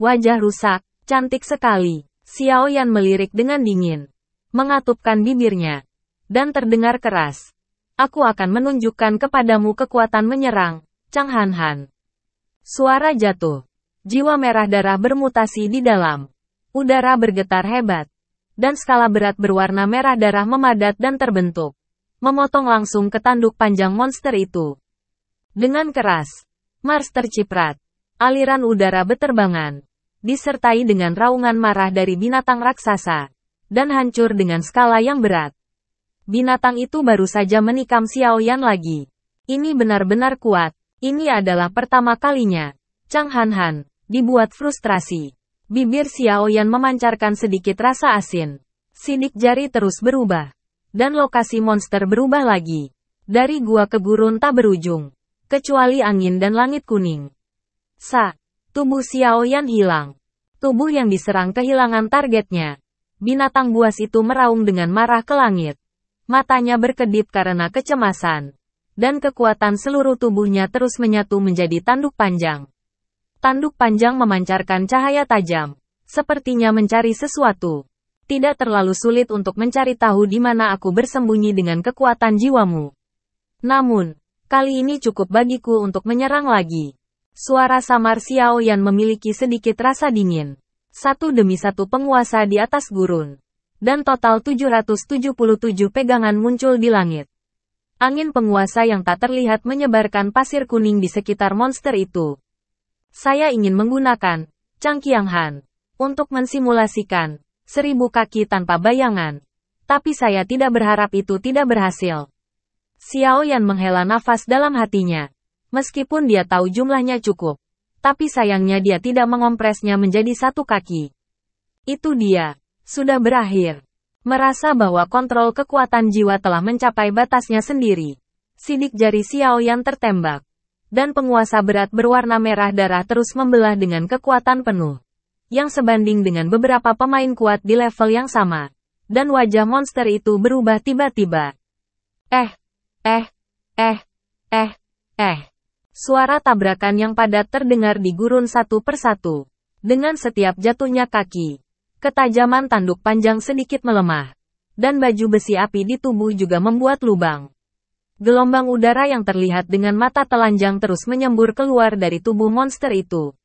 Wajah rusak, cantik sekali. Xiao Yan melirik dengan dingin. Mengatupkan bibirnya. Dan terdengar keras. Aku akan menunjukkan kepadamu kekuatan menyerang, Chang Han Han. Suara jatuh. Jiwa merah darah bermutasi di dalam. Udara bergetar hebat. Dan skala berat berwarna merah darah memadat dan terbentuk. Memotong langsung ke tanduk panjang monster itu. Dengan keras. Mars terciprat. Aliran udara beterbangan. Disertai dengan raungan marah dari binatang raksasa. Dan hancur dengan skala yang berat. Binatang itu baru saja menikam Xiao Yan lagi. Ini benar-benar kuat. Ini adalah pertama kalinya. Chang Han Han dibuat frustrasi. Bibir Xiao Yan memancarkan sedikit rasa asin. Sidik jari terus berubah. Dan lokasi monster berubah lagi. Dari gua ke gurun tak berujung. Kecuali angin dan langit kuning. Tubuh Xiao Yan hilang. Tubuh yang diserang kehilangan targetnya. Binatang buas itu meraung dengan marah ke langit. Matanya berkedip karena kecemasan. Dan kekuatan seluruh tubuhnya terus menyatu menjadi tanduk panjang. Tanduk panjang memancarkan cahaya tajam. Sepertinya mencari sesuatu. Tidak terlalu sulit untuk mencari tahu di mana aku bersembunyi dengan kekuatan jiwamu. Namun, kali ini cukup bagiku untuk menyerang lagi. Suara samar Xiao Yan memiliki sedikit rasa dingin. Satu demi satu penguasa di atas gurun. Dan total 777 pegangan muncul di langit. Angin penguasa yang tak terlihat menyebarkan pasir kuning di sekitar monster itu. Saya ingin menggunakan Chang Qianghan untuk mensimulasikan 1000 kaki tanpa bayangan. Tapi saya tidak berharap itu tidak berhasil. Xiao Yan menghela nafas dalam hatinya. Meskipun dia tahu jumlahnya cukup. Tapi sayangnya dia tidak mengompresnya menjadi 1 kaki. Itu dia. Sudah berakhir. Merasa bahwa kontrol kekuatan jiwa telah mencapai batasnya sendiri. Sidik jari Xiao Yan tertembak. Dan penguasa berat berwarna merah darah terus membelah dengan kekuatan penuh. Yang sebanding dengan beberapa pemain kuat di level yang sama. Dan wajah monster itu berubah tiba-tiba. Suara tabrakan yang padat terdengar di gurun satu persatu. Dengan setiap jatuhnya kaki. Ketajaman tanduk panjang sedikit melemah. Dan baju besi api di tubuh juga membuat lubang. Gelombang udara yang terlihat dengan mata telanjang terus menyembur keluar dari tubuh monster itu.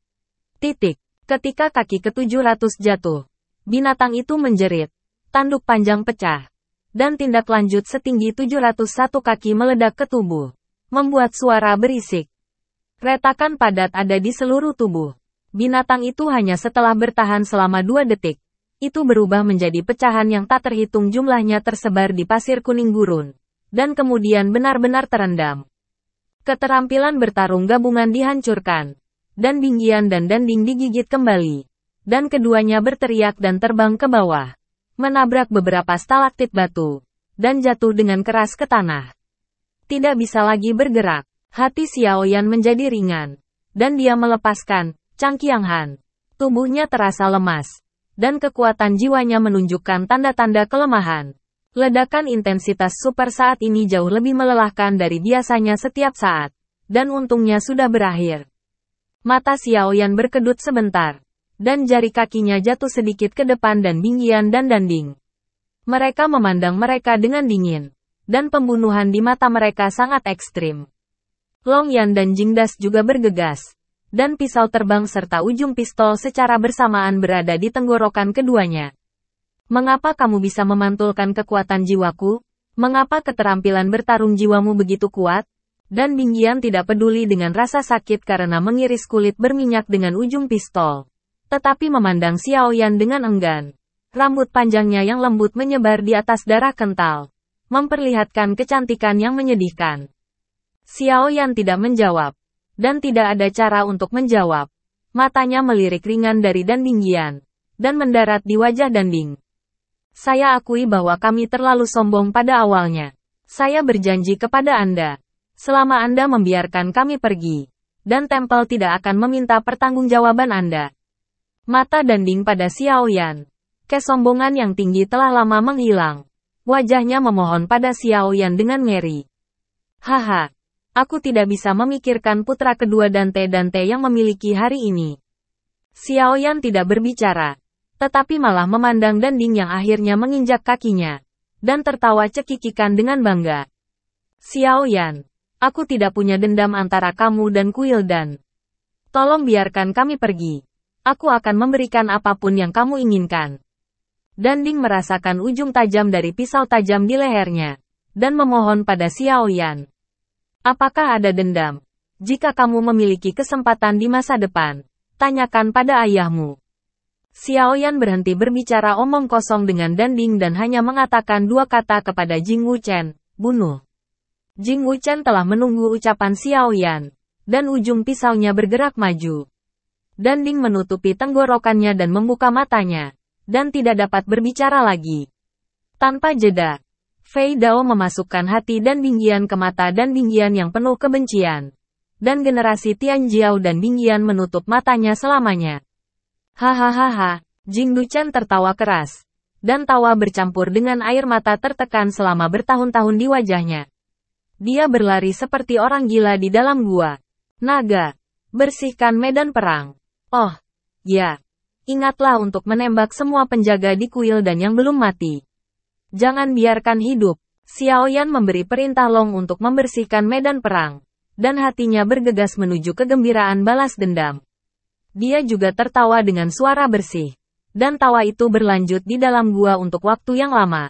Ketika kaki ke-700 jatuh, binatang itu menjerit. Tanduk panjang pecah. Dan tindak lanjut setinggi 701 kaki meledak ke tubuh. Membuat suara berisik. Retakan padat ada di seluruh tubuh. Binatang itu hanya setelah bertahan selama 2 detik. Itu berubah menjadi pecahan yang tak terhitung jumlahnya tersebar di pasir kuning gurun. Dan kemudian benar-benar terendam. Keterampilan bertarung gabungan dihancurkan. Dan Bingqian dan Danding digigit kembali. Dan keduanya berteriak dan terbang ke bawah. Menabrak beberapa stalaktit batu. Dan jatuh dengan keras ke tanah. Tidak bisa lagi bergerak. Hati Xiao Yan menjadi ringan. Dan dia melepaskan Chang Qianghan. Tubuhnya terasa lemas. Dan kekuatan jiwanya menunjukkan tanda-tanda kelemahan. Ledakan intensitas super saat ini jauh lebih melelahkan dari biasanya setiap saat. Dan untungnya sudah berakhir. Mata Xiao Yan berkedut sebentar. Dan jari kakinya jatuh sedikit ke depan dan Bingqian dan Danding. Mereka memandang mereka dengan dingin. Dan pembunuhan di mata mereka sangat ekstrim. Long Yan dan Jingdas juga bergegas. Dan pisau terbang serta ujung pistol secara bersamaan berada di tenggorokan keduanya. Mengapa kamu bisa memantulkan kekuatan jiwaku? Mengapa keterampilan bertarung jiwamu begitu kuat? Dan Bingqian tidak peduli dengan rasa sakit karena mengiris kulit berminyak dengan ujung pistol. Tetapi memandang Xiao Yan dengan enggan. Rambut panjangnya yang lembut menyebar di atas darah kental. Memperlihatkan kecantikan yang menyedihkan. Xiao Yan tidak menjawab. Dan tidak ada cara untuk menjawab. Matanya melirik ringan dari Dan Bingqian. Dan mendarat di wajah Danding. Saya akui bahwa kami terlalu sombong pada awalnya. Saya berjanji kepada Anda. Selama Anda membiarkan kami pergi. Dan tempel tidak akan meminta pertanggungjawaban Anda. Mata Danding pada Xiao Yan. Kesombongan yang tinggi telah lama menghilang. Wajahnya memohon pada Xiao Yan dengan ngeri. Haha. Aku tidak bisa memikirkan putra kedua Dante yang memiliki hari ini. Xiao Yan tidak berbicara, tetapi malah memandang Danding yang akhirnya menginjak kakinya, dan tertawa cekikikan dengan bangga. Xiao Yan, aku tidak punya dendam antara kamu dan kuil dan. Tolong biarkan kami pergi. Aku akan memberikan apapun yang kamu inginkan. Danding merasakan ujung tajam dari pisau tajam di lehernya, dan memohon pada Xiao Yan. Apakah ada dendam? Jika kamu memiliki kesempatan di masa depan, tanyakan pada ayahmu. Xiao Yan berhenti berbicara omong kosong dengan Danding dan hanya mengatakan dua kata kepada Jing Wuchen, bunuh. Jing Wuchen telah menunggu ucapan Xiao Yan, dan ujung pisaunya bergerak maju. Danding menutupi tenggorokannya dan membuka matanya, dan tidak dapat berbicara lagi. Tanpa jeda, Fei Dao memasukkan hati dan Bingyan ke mata dan Bingyan yang penuh kebencian. Dan generasi Tian Jiao dan Bingyan menutup matanya selamanya. Hahaha, Jing Duchen tertawa keras. Dan tawa bercampur dengan air mata tertekan selama bertahun-tahun di wajahnya. Dia berlari seperti orang gila di dalam gua. Naga, bersihkan medan perang. Oh, ya. Ingatlah untuk menembak semua penjaga di kuil dan yang belum mati. Jangan biarkan hidup. Xiao Yan memberi perintah Long untuk membersihkan medan perang. Dan hatinya bergegas menuju kegembiraan balas dendam. Dia juga tertawa dengan suara bersih. Dan tawa itu berlanjut di dalam gua untuk waktu yang lama.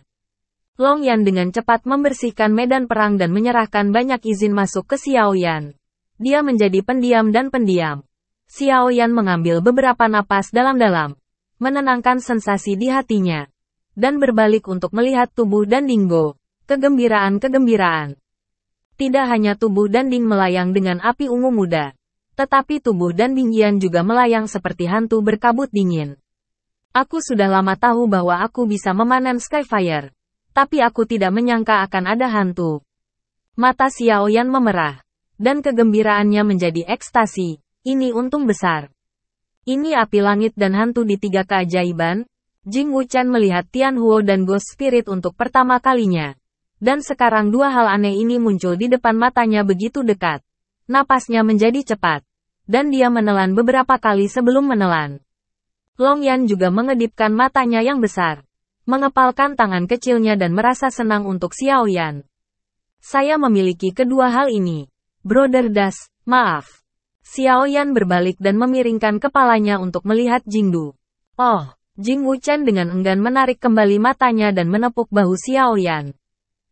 Long Yan dengan cepat membersihkan medan perang dan menyerahkan banyak izin masuk ke Xiao Yan. Dia menjadi pendiam dan pendiam. Xiao Yan mengambil beberapa napas dalam-dalam. Menenangkan sensasi di hatinya. Dan berbalik untuk melihat tubuh Dandinggo. Kegembiraan-kegembiraan. Tidak hanya tubuh Danding melayang dengan api ungu muda. Tetapi tubuh dan Bingyan juga melayang seperti hantu berkabut dingin. Aku sudah lama tahu bahwa aku bisa memanen Skyfire. Tapi aku tidak menyangka akan ada hantu. Mata Xiao Yan memerah. Dan kegembiraannya menjadi ekstasi. Ini untung besar. Ini api langit dan hantu di tiga keajaiban. Jing Wuchen melihat Tianhuo dan Ghost Spirit untuk pertama kalinya. Dan sekarang dua hal aneh ini muncul di depan matanya begitu dekat. Napasnya menjadi cepat. Dan dia menelan beberapa kali sebelum menelan. Long Yan juga mengedipkan matanya yang besar. Mengepalkan tangan kecilnya dan merasa senang untuk Xiao Yan. Saya memiliki kedua hal ini. Brother Das, maaf. Xiao Yan berbalik dan memiringkan kepalanya untuk melihat Jingdu. Oh, Jing Wuchen dengan enggan menarik kembali matanya dan menepuk bahu Xiao Yan.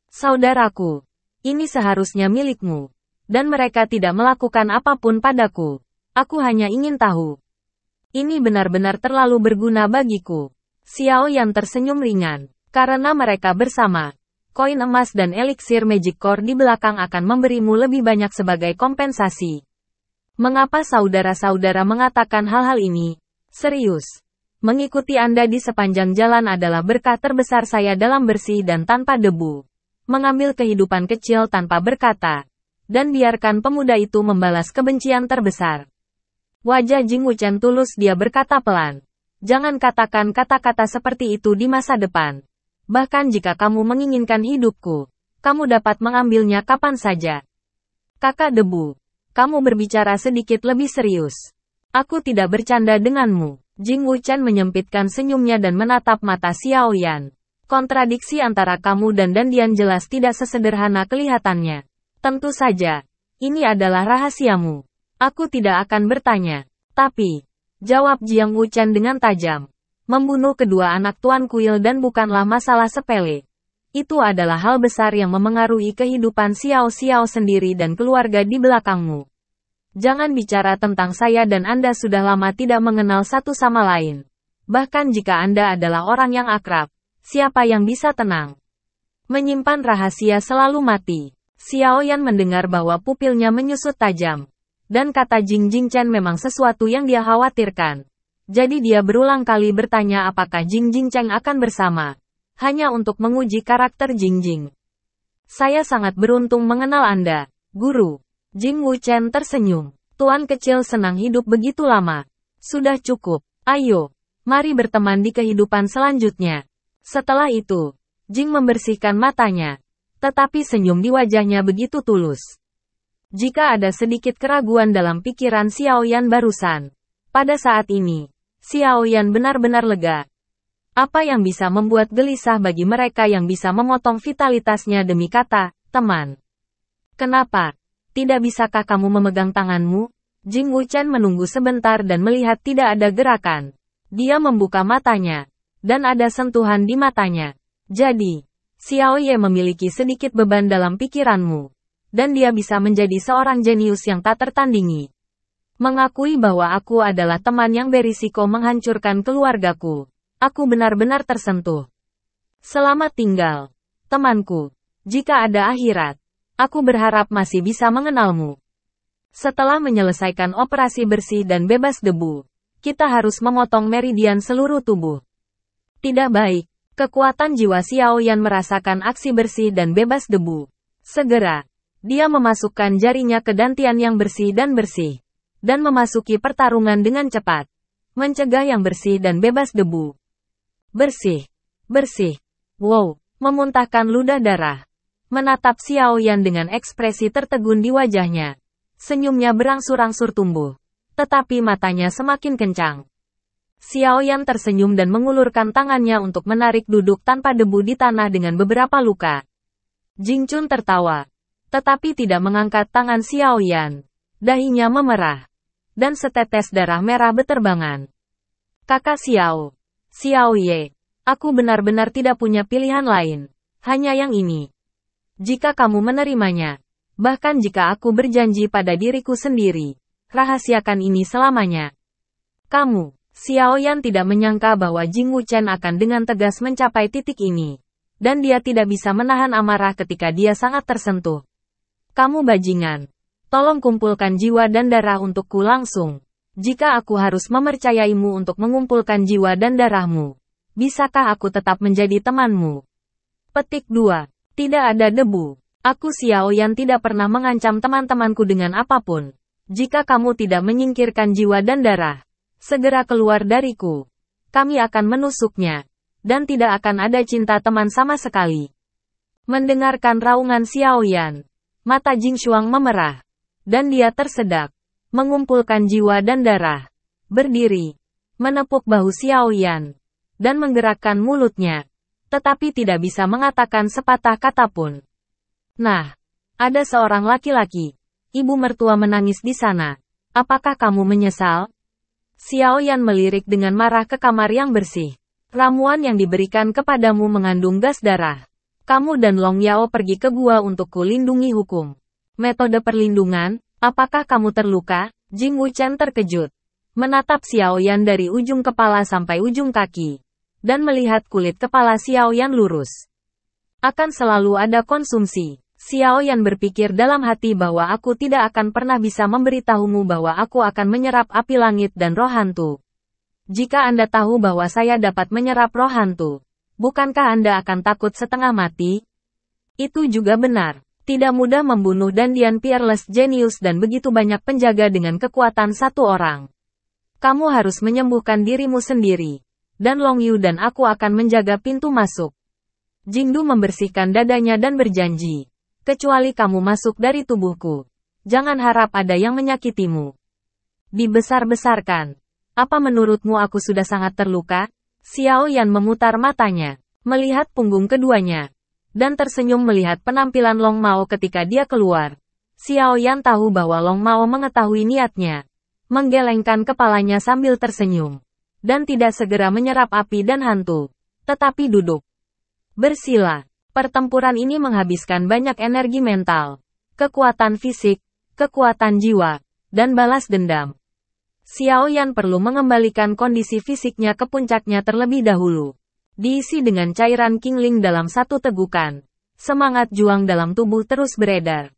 Saudaraku, ini seharusnya milikmu. Dan mereka tidak melakukan apapun padaku. Aku hanya ingin tahu. Ini benar-benar terlalu berguna bagiku. Xiao Yan tersenyum ringan. Karena mereka bersama. Koin emas dan eliksir Magic Core di belakang akan memberimu lebih banyak sebagai kompensasi. Mengapa saudara-saudara mengatakan hal-hal ini? Serius. Mengikuti Anda di sepanjang jalan adalah berkah terbesar saya dalam bersih dan tanpa debu. Mengambil kehidupan kecil tanpa berkata. Dan biarkan pemuda itu membalas kebencian terbesar. Wajah Jing Wuchen tulus, dia berkata pelan. Jangan katakan kata-kata seperti itu di masa depan. Bahkan jika kamu menginginkan hidupku, kamu dapat mengambilnya kapan saja. Kakak debu, kamu berbicara sedikit lebih serius. Aku tidak bercanda denganmu. Jing Wuchen menyempitkan senyumnya dan menatap mata Xiao Yan. Kontradiksi antara kamu dan Dandian jelas tidak sesederhana kelihatannya. Tentu saja, ini adalah rahasiamu. Aku tidak akan bertanya. Tapi, jawab Jiang Wuchen dengan tajam. Membunuh kedua anak Tuan Kuil dan bukanlah masalah sepele. Itu adalah hal besar yang memengaruhi kehidupan Xiao Xiao sendiri dan keluarga di belakangmu. Jangan bicara tentang saya dan Anda sudah lama tidak mengenal satu sama lain. Bahkan jika Anda adalah orang yang akrab. Siapa yang bisa tenang? Menyimpan rahasia selalu mati. Xiao Yan mendengar bahwa pupilnya menyusut tajam. Dan kata Jing Jingchen memang sesuatu yang dia khawatirkan. Jadi dia berulang kali bertanya apakah Jing Jingchen akan bersama. Hanya untuk menguji karakter Jing Jing. Saya sangat beruntung mengenal Anda, Guru. Jing Wuchen tersenyum. Tuan kecil senang hidup begitu lama. Sudah cukup. Ayo, mari berteman di kehidupan selanjutnya. Setelah itu, Jing membersihkan matanya. Tetapi senyum di wajahnya begitu tulus. Jika ada sedikit keraguan dalam pikiran Xiao Yan barusan, Pada saat ini, Xiao Yan benar-benar lega. Apa yang bisa membuat gelisah bagi mereka yang bisa memotong vitalitasnya demi kata, teman? Kenapa? Tidak bisakah kamu memegang tanganmu? Jing Wuchen menunggu sebentar dan melihat tidak ada gerakan. Dia membuka matanya. Dan ada sentuhan di matanya. Jadi, Xiao Ye memiliki sedikit beban dalam pikiranmu. Dan dia bisa menjadi seorang jenius yang tak tertandingi. Mengakui bahwa aku adalah teman yang berisiko menghancurkan keluargaku. Aku benar-benar tersentuh. Selamat tinggal, temanku. Jika ada akhirat, aku berharap masih bisa mengenalmu. Setelah menyelesaikan operasi bersih dan bebas debu, kita harus memotong meridian seluruh tubuh. Tidak baik, kekuatan jiwa Xiao Yan merasakan aksi bersih dan bebas debu. Segera, dia memasukkan jarinya ke dantian yang bersih dan memasuki pertarungan dengan cepat. Mencegah yang bersih dan bebas debu. Bersih. Wow, memuntahkan ludah darah. Menatap Xiao Yan dengan ekspresi tertegun di wajahnya. Senyumnya berangsur-angsur tumbuh. Tetapi matanya semakin kencang. Xiao Yan tersenyum dan mengulurkan tangannya untuk menarik duduk tanpa debu di tanah dengan beberapa luka. Jing Chun tertawa. Tetapi tidak mengangkat tangan Xiao Yan. Dahinya memerah. Dan setetes darah merah beterbangan. Kakak Xiao Ye, aku benar-benar tidak punya pilihan lain. Hanya yang ini. Jika kamu menerimanya, bahkan jika aku berjanji pada diriku sendiri, rahasiakan ini selamanya. Kamu, Xiao Yan tidak menyangka bahwa Jing Wuchen akan dengan tegas mencapai titik ini. Dan dia tidak bisa menahan amarah ketika dia sangat tersentuh. Kamu bajingan. Tolong kumpulkan jiwa dan darah untukku langsung. Jika aku harus mempercayaimu untuk mengumpulkan jiwa dan darahmu, bisakah aku tetap menjadi temanmu? Petik 2. Tidak ada debu. Aku Xiao Yan tidak pernah mengancam teman-temanku dengan apapun. Jika kamu tidak menyingkirkan jiwa dan darah, segera keluar dariku. Kami akan menusuknya. Dan tidak akan ada cinta teman sama sekali. Mendengarkan raungan Xiao Yan, mata Jing Shuang memerah. Dan dia tersedak, mengumpulkan jiwa dan darah, berdiri, menepuk bahu Xiao Yan, dan menggerakkan mulutnya, tetapi tidak bisa mengatakan sepatah kata pun. Nah, ada seorang laki-laki, ibu mertua menangis di sana. Apakah kamu menyesal? Xiao Yan melirik dengan marah ke kamar yang bersih. Ramuan yang diberikan kepadamu mengandung gas darah. Kamu dan Long Yao pergi ke gua untuk kulindungi hukum. Metode perlindungan, apakah kamu terluka? Jing Wuchen terkejut. Menatap Xiao Yan dari ujung kepala sampai ujung kaki. Dan melihat kulit kepala Xiao Yan lurus. Akan selalu ada konsumsi. Xiao Yan berpikir dalam hati bahwa aku tidak akan pernah bisa memberitahumu bahwa aku akan menyerap api langit dan roh hantu. Jika Anda tahu bahwa saya dapat menyerap roh hantu, bukankah Anda akan takut setengah mati? Itu juga benar. Tidak mudah membunuh Dandian Peerless Genius dan begitu banyak penjaga dengan kekuatan satu orang. Kamu harus menyembuhkan dirimu sendiri. Dan Long Yu dan aku akan menjaga pintu masuk. Jingdu membersihkan dadanya dan berjanji. Kecuali kamu masuk dari tubuhku. Jangan harap ada yang menyakitimu. Dibesar-besarkan. Apa menurutmu aku sudah sangat terluka? Xiao Yan memutar matanya. Melihat punggung keduanya. Dan tersenyum melihat penampilan Long Mao ketika dia keluar. Xiao Yan tahu bahwa Long Mao mengetahui niatnya. Menggelengkan kepalanya sambil tersenyum. Dan tidak segera menyerap api dan hantu. Tetapi duduk. Bersila. Pertempuran ini menghabiskan banyak energi mental. Kekuatan fisik, kekuatan jiwa, dan balas dendam. Xiao Yan perlu mengembalikan kondisi fisiknya ke puncaknya terlebih dahulu. Diisi dengan cairan Qingling dalam satu tegukan. Semangat juang dalam tubuh terus beredar.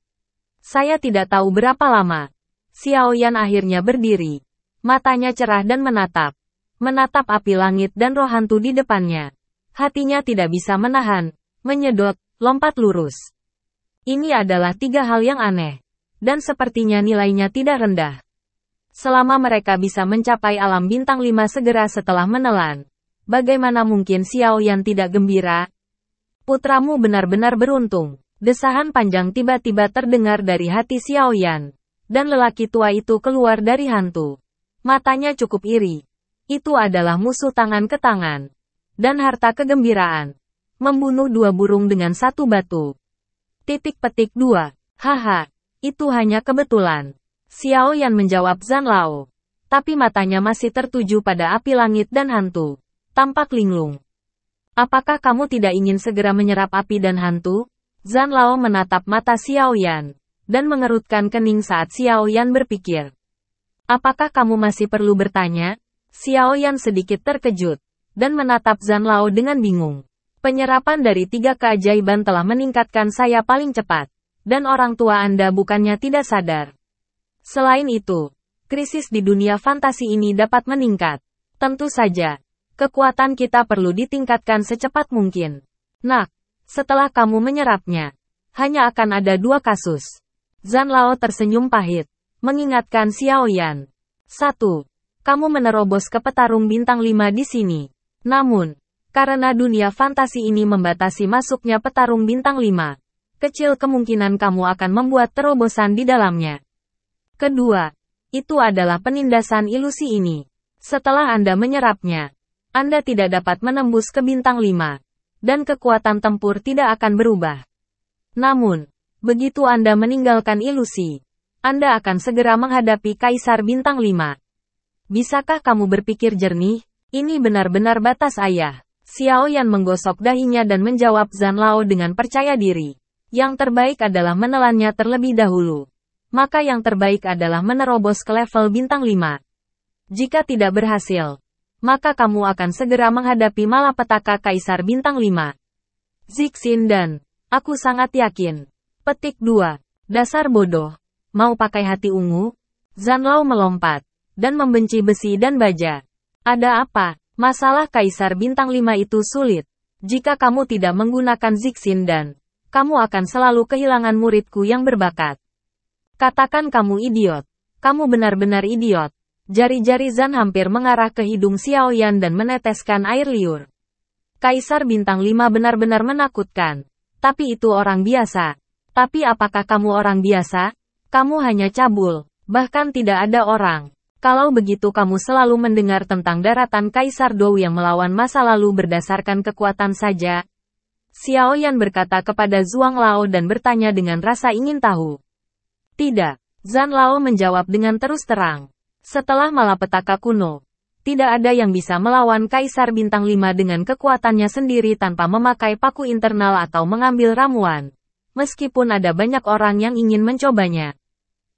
Saya tidak tahu berapa lama. Xiao Yan akhirnya berdiri. Matanya cerah dan menatap. Menatap api langit dan roh hantu di depannya. Hatinya tidak bisa menahan. Menyedot, lompat lurus. Ini adalah 3 hal yang aneh. Dan sepertinya nilainya tidak rendah. Selama mereka bisa mencapai alam bintang 5 segera setelah menelan. Bagaimana mungkin Xiao Yan tidak gembira? Putramu benar-benar beruntung. Desahan panjang tiba-tiba terdengar dari hati Xiao Yan. Dan lelaki tua itu keluar dari hantu. Matanya cukup iri. Itu adalah musuh tangan ke tangan. Dan harta kegembiraan. Membunuh 2 burung dengan 1 batu. Titik petik 2. Haha, itu hanya kebetulan. Xiao Yan menjawab Zhan Lao. Tapi matanya masih tertuju pada api langit dan hantu. Tampak linglung. Apakah kamu tidak ingin segera menyerap api dan hantu? Zhan Lao menatap mata Xiao Yan. Dan mengerutkan kening saat Xiao Yan berpikir. Apakah kamu masih perlu bertanya? Xiao Yan sedikit terkejut. Dan menatap Zhan Lao dengan bingung. Penyerapan dari 3 keajaiban telah meningkatkan saya paling cepat. Dan orang tua Anda bukannya tidak sadar. Selain itu, krisis di dunia fantasi ini dapat meningkat. Tentu saja, kekuatan kita perlu ditingkatkan secepat mungkin. Nak, setelah kamu menyerapnya, hanya akan ada 2 kasus. Zhan Lao tersenyum pahit, mengingatkan Xiao Yan. 1. Kamu menerobos ke petarung bintang 5 di sini. Namun, karena dunia fantasi ini membatasi masuknya petarung bintang 5, kecil kemungkinan kamu akan membuat terobosan di dalamnya. Kedua, itu adalah penindasan ilusi ini. Setelah Anda menyerapnya, Anda tidak dapat menembus ke bintang 5, dan kekuatan tempur tidak akan berubah. Namun, begitu Anda meninggalkan ilusi, Anda akan segera menghadapi Kaisar Bintang 5. Bisakah kamu berpikir jernih? Ini benar-benar batas ayah. Xiao Yan menggosok dahinya dan menjawab Zhan Lao dengan percaya diri. Yang terbaik adalah menelannya terlebih dahulu. Maka yang terbaik adalah menerobos ke level bintang 5. Jika tidak berhasil, maka kamu akan segera menghadapi malapetaka Kaisar Bintang 5. Zixin dan, aku sangat yakin. Petik 2. Dasar bodoh. Mau pakai hati ungu? Zhan Lao melompat, dan membenci besi dan baja. Ada apa? Masalah Kaisar Bintang 5 itu sulit. Jika kamu tidak menggunakan Zixin dan, kamu akan selalu kehilangan muridku yang berbakat. Katakan kamu idiot. Kamu benar-benar idiot. Jari-jari Zhan hampir mengarah ke hidung Xiao Yan dan meneteskan air liur. Kaisar Bintang 5 benar-benar menakutkan. Tapi itu orang biasa. Tapi apakah kamu orang biasa? Kamu hanya cabul. Bahkan tidak ada orang. Kalau begitu kamu selalu mendengar tentang daratan Kaisar Dou yang melawan masa lalu berdasarkan kekuatan saja. Xiao Yan berkata kepada Zhuang Lao dan bertanya dengan rasa ingin tahu. Tidak, Zhan Lao menjawab dengan terus terang. Setelah malapetaka kuno, tidak ada yang bisa melawan Kaisar Bintang 5 dengan kekuatannya sendiri tanpa memakai paku internal atau mengambil ramuan. Meskipun ada banyak orang yang ingin mencobanya.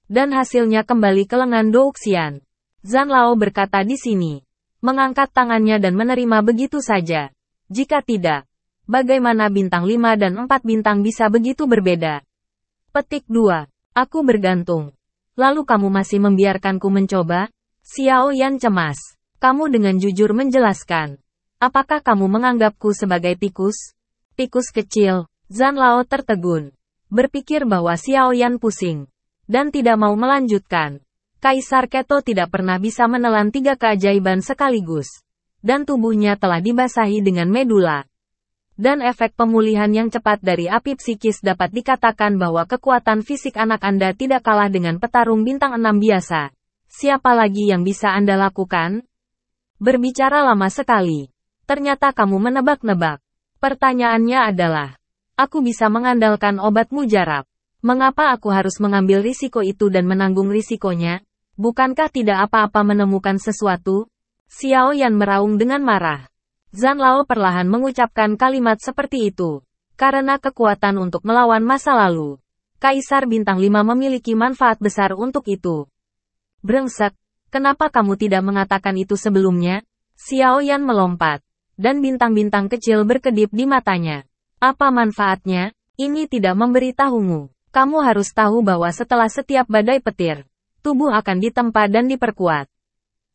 Dan hasilnya kembali ke lengan Douxian. Zhan Lao berkata di sini. Mengangkat tangannya dan menerima begitu saja. Jika tidak, bagaimana bintang 5 dan 4 bintang bisa begitu berbeda? Petik 2. Aku bergantung. Lalu kamu masih membiarkanku mencoba? Xiao Yan cemas. Kamu dengan jujur menjelaskan. Apakah kamu menganggapku sebagai tikus? Tikus kecil. Zhan Lao tertegun. Berpikir bahwa Xiao Yan pusing. Dan tidak mau melanjutkan. Kaisar Keto tidak pernah bisa menelan 3 keajaiban sekaligus. Dan tubuhnya telah dibasahi dengan medula. Dan efek pemulihan yang cepat dari api psikis dapat dikatakan bahwa kekuatan fisik anak Anda tidak kalah dengan petarung bintang 6 biasa. Siapa lagi yang bisa Anda lakukan? Berbicara lama sekali. Ternyata kamu menebak-nebak. Pertanyaannya adalah, aku bisa mengandalkan obat mujarab. Mengapa aku harus mengambil risiko itu dan menanggung risikonya? Bukankah tidak apa-apa menemukan sesuatu? Xiao Yan meraung dengan marah. Zhan Lao perlahan mengucapkan kalimat seperti itu. Karena kekuatan untuk melawan masa lalu. Kaisar Bintang 5 memiliki manfaat besar untuk itu. Brengsek, kenapa kamu tidak mengatakan itu sebelumnya? Xiao Yan melompat. Dan bintang-bintang kecil berkedip di matanya. Apa manfaatnya? Ini tidak memberitahumu. Kamu harus tahu bahwa setelah setiap badai petir, tubuh akan ditempa dan diperkuat.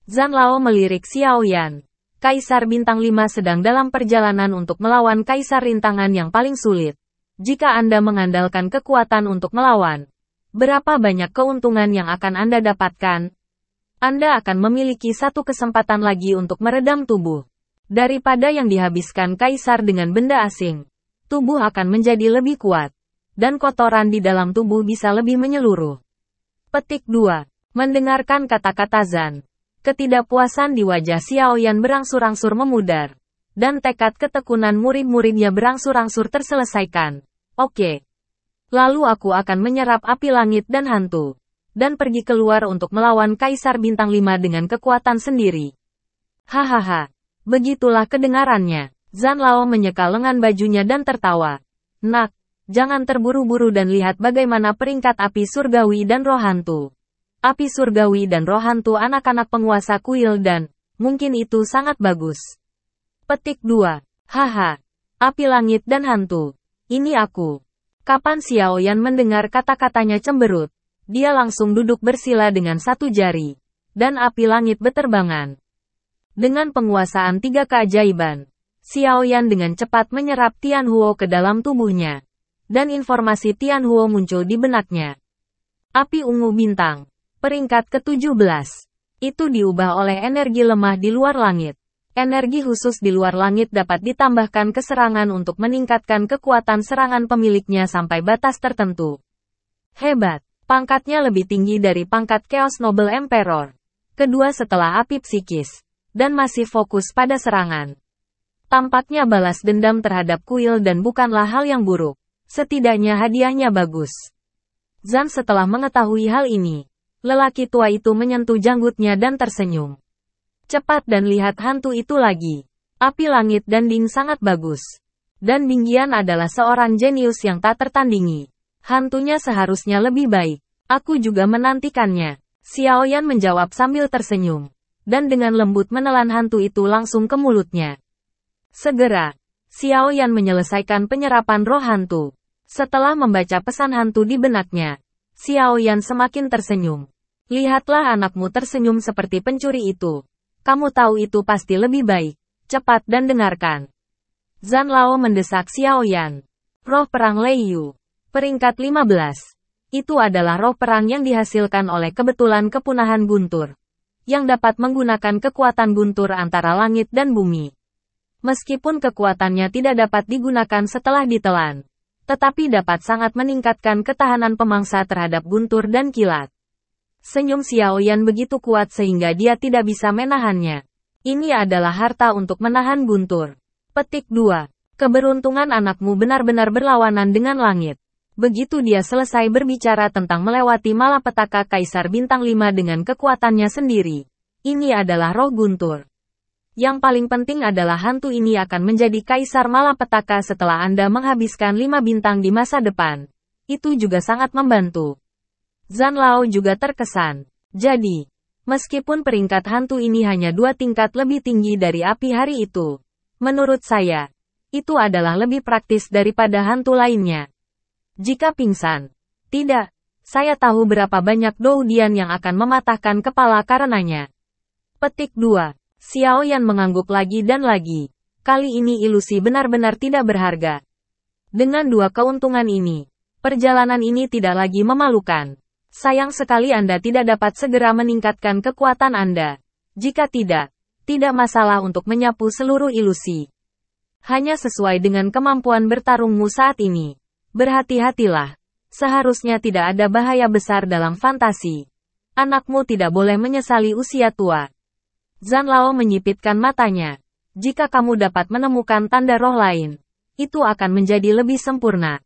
Zhan Lao melirik Xiao Yan. Kaisar Bintang 5 sedang dalam perjalanan untuk melawan Kaisar Rintangan yang paling sulit. Jika Anda mengandalkan kekuatan untuk melawan, berapa banyak keuntungan yang akan Anda dapatkan? Anda akan memiliki satu kesempatan lagi untuk meredam tubuh. Daripada yang dihabiskan Kaisar dengan benda asing, tubuh akan menjadi lebih kuat. Dan kotoran di dalam tubuh bisa lebih menyeluruh. Petik 2. Mendengarkan kata-kata Zhan. Ketidakpuasan di wajah Xiao Yan berangsur-angsur memudar. Dan tekad ketekunan murid-muridnya berangsur-angsur terselesaikan. Oke. Lalu aku akan menyerap api langit dan hantu. Dan pergi keluar untuk melawan Kaisar Bintang 5 dengan kekuatan sendiri. Hahaha. Begitulah kedengarannya. Zhan Lao menyeka lengan bajunya dan tertawa. Nak, jangan terburu-buru dan lihat bagaimana peringkat api surgawi dan roh hantu. Api surgawi dan roh hantu anak-anak penguasa kuil dan, mungkin itu sangat bagus. Petik 2. Haha. Api langit dan hantu. Ini aku. Kapan Xiao Yan mendengar kata-katanya cemberut, dia langsung duduk bersila dengan satu jari. Dan api langit beterbangan. Dengan penguasaan 3 keajaiban, Xiao Yan dengan cepat menyerap Tianhuo ke dalam tubuhnya. Dan informasi Tianhuo muncul di benaknya. Api ungu bintang. Peringkat ke-17. Itu diubah oleh energi lemah di luar langit. Energi khusus di luar langit dapat ditambahkan ke serangan untuk meningkatkan kekuatan serangan pemiliknya sampai batas tertentu. Hebat. Pangkatnya lebih tinggi dari pangkat Chaos Noble Emperor. Kedua setelah api psikis. Dan masih fokus pada serangan. Tampaknya balas dendam terhadap kuil dan bukanlah hal yang buruk. Setidaknya hadiahnya bagus. Zhan setelah mengetahui hal ini. Lelaki tua itu menyentuh janggutnya dan tersenyum. Cepat dan lihat hantu itu lagi. Api langit dan Ding sangat bagus. Dan Bingqian adalah seorang jenius yang tak tertandingi. Hantunya seharusnya lebih baik. Aku juga menantikannya. Xiao Yan menjawab sambil tersenyum. Dan dengan lembut menelan hantu itu langsung ke mulutnya. Segera, Xiao Yan menyelesaikan penyerapan roh hantu. Setelah membaca pesan hantu di benaknya, Xiao Yan semakin tersenyum. Lihatlah anakmu tersenyum seperti pencuri itu. Kamu tahu itu pasti lebih baik. Cepat dan dengarkan. Zhan Lao mendesak Xiao Yan. Roh perang Lei Yu. Peringkat 15. Itu adalah roh perang yang dihasilkan oleh kebetulan kepunahan guntur. Yang dapat menggunakan kekuatan guntur antara langit dan bumi. Meskipun kekuatannya tidak dapat digunakan setelah ditelan. Tetapi dapat sangat meningkatkan ketahanan pemangsa terhadap guntur dan kilat. Senyum Xiao Yan begitu kuat sehingga dia tidak bisa menahannya. Ini adalah harta untuk menahan guntur. Petik 2. Keberuntungan anakmu benar-benar berlawanan dengan langit. Begitu dia selesai berbicara tentang melewati malapetaka Kaisar Bintang 5 dengan kekuatannya sendiri. Ini adalah roh guntur. Yang paling penting adalah hantu ini akan menjadi Kaisar Malapetaka setelah Anda menghabiskan 5 bintang di masa depan. Itu juga sangat membantu. Zhan Lao juga terkesan. Jadi, meskipun peringkat hantu ini hanya 2 tingkat lebih tinggi dari api hari itu, menurut saya, itu adalah lebih praktis daripada hantu lainnya. Jika pingsan, tidak, saya tahu berapa banyak Doudian yang akan mematahkan kepala karenanya. Petik 2. Xiao Yan mengangguk lagi dan lagi. Kali ini ilusi benar-benar tidak berharga. Dengan 2 keuntungan ini, perjalanan ini tidak lagi memalukan. Sayang sekali Anda tidak dapat segera meningkatkan kekuatan Anda. Jika tidak masalah untuk menyapu seluruh ilusi. Hanya sesuai dengan kemampuan bertarungmu saat ini. Berhati-hatilah. Seharusnya tidak ada bahaya besar dalam fantasi. Anakmu tidak boleh menyesali usia tua. Zhan Lao menyipitkan matanya. Jika kamu dapat menemukan tanda roh lain, itu akan menjadi lebih sempurna.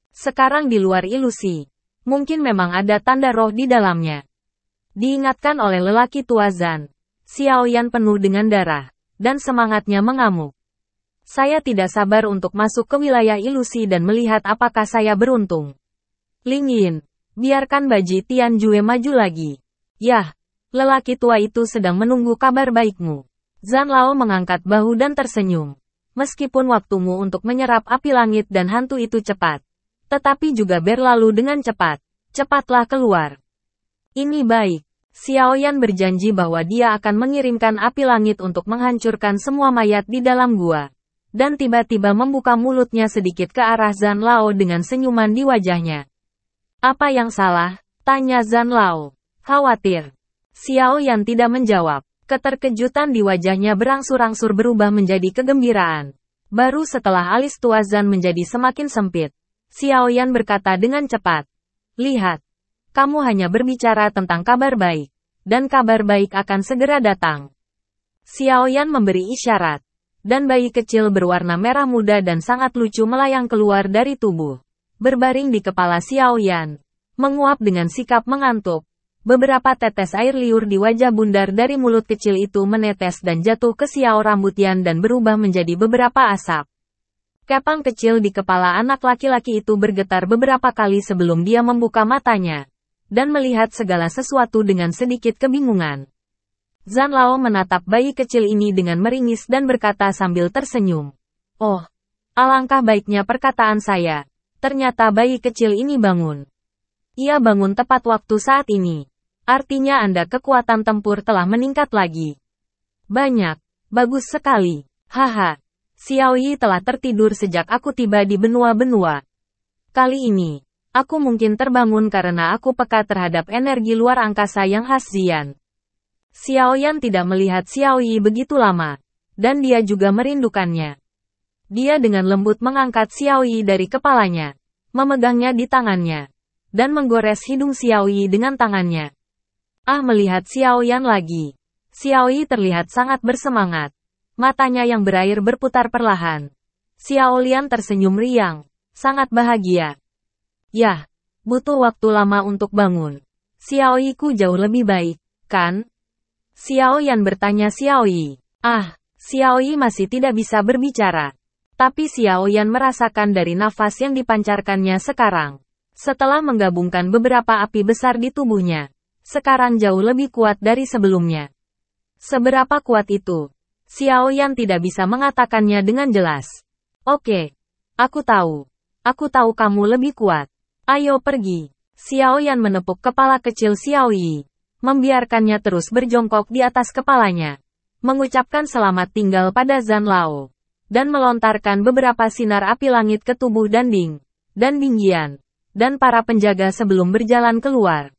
Sekarang di luar ilusi. Mungkin memang ada tanda roh di dalamnya. Diingatkan oleh lelaki tua Zhan. Xiao Yan penuh dengan darah. Dan semangatnya mengamuk. Saya tidak sabar untuk masuk ke wilayah ilusi dan melihat apakah saya beruntung. Ling Yin, biarkan Baji Tianjue maju lagi. Yah, lelaki tua itu sedang menunggu kabar baikmu. Zhan Lao mengangkat bahu dan tersenyum. Meskipun waktumu untuk menyerap api langit dan hantu itu cepat. Tetapi juga berlalu dengan cepat. Cepatlah keluar. Ini baik. Xiao Yan berjanji bahwa dia akan mengirimkan api langit untuk menghancurkan semua mayat di dalam gua. Dan tiba-tiba membuka mulutnya sedikit ke arah Zhan Lao dengan senyuman di wajahnya. Apa yang salah? Tanya Zhan Lao. Khawatir. Xiao Yan tidak menjawab. Keterkejutan di wajahnya berangsur-angsur berubah menjadi kegembiraan. Baru setelah alis tua Zhan menjadi semakin sempit. Xiao Yan berkata dengan cepat. Lihat. Kamu hanya berbicara tentang kabar baik. dan kabar baik akan segera datang. Xiao Yan memberi isyarat, dan bayi kecil berwarna merah muda dan sangat lucu melayang keluar dari tubuh. Berbaring di kepala Xiao Yan, menguap dengan sikap mengantuk. Beberapa tetes air liur di wajah bundar dari mulut kecil itu menetes dan jatuh ke Xiao rambut Yan dan berubah menjadi beberapa asap. Kepang kecil di kepala anak laki-laki itu bergetar beberapa kali sebelum dia membuka matanya, dan melihat segala sesuatu dengan sedikit kebingungan. Zhan Lao menatap bayi kecil ini dengan meringis dan berkata sambil tersenyum. Oh, alangkah baiknya perkataan saya. Ternyata bayi kecil ini bangun. Ia bangun tepat waktu saat ini. Artinya Anda kekuatan tempur telah meningkat lagi. Banyak. Bagus sekali. Haha. Xiao Yi telah tertidur sejak aku tiba di benua-benua. Kali ini, aku mungkin terbangun karena aku peka terhadap energi luar angkasa yang khas Xian. Xiao Yan tidak melihat Xiao Yi begitu lama, dan dia juga merindukannya. Dia dengan lembut mengangkat Xiao Yi dari kepalanya, memegangnya di tangannya, dan menggores hidung Xiao Yi dengan tangannya. Melihat Xiao Yan lagi. Xiao Yi terlihat sangat bersemangat. Matanya yang berair berputar perlahan. Xiao Lian tersenyum riang. Sangat bahagia. Yah, butuh waktu lama untuk bangun. Xiao Yi ku jauh lebih baik, kan? Xiao Yan bertanya Xiao Yi. Xiao Yi masih tidak bisa berbicara. Tapi Xiao Yan merasakan dari nafas yang dipancarkannya sekarang. Setelah menggabungkan beberapa api besar di tubuhnya. Sekarang jauh lebih kuat dari sebelumnya. Seberapa kuat itu? Xiao Yan tidak bisa mengatakannya dengan jelas. Oke. Aku tahu. Aku tahu kamu lebih kuat. Ayo pergi. Xiao Yan menepuk kepala kecil Xiao Yi. Membiarkannya terus berjongkok di atas kepalanya. Mengucapkan selamat tinggal pada Zhan Lao. Dan melontarkan beberapa sinar api langit ke tubuh Danding, dan Bingyan, dan para penjaga sebelum berjalan keluar.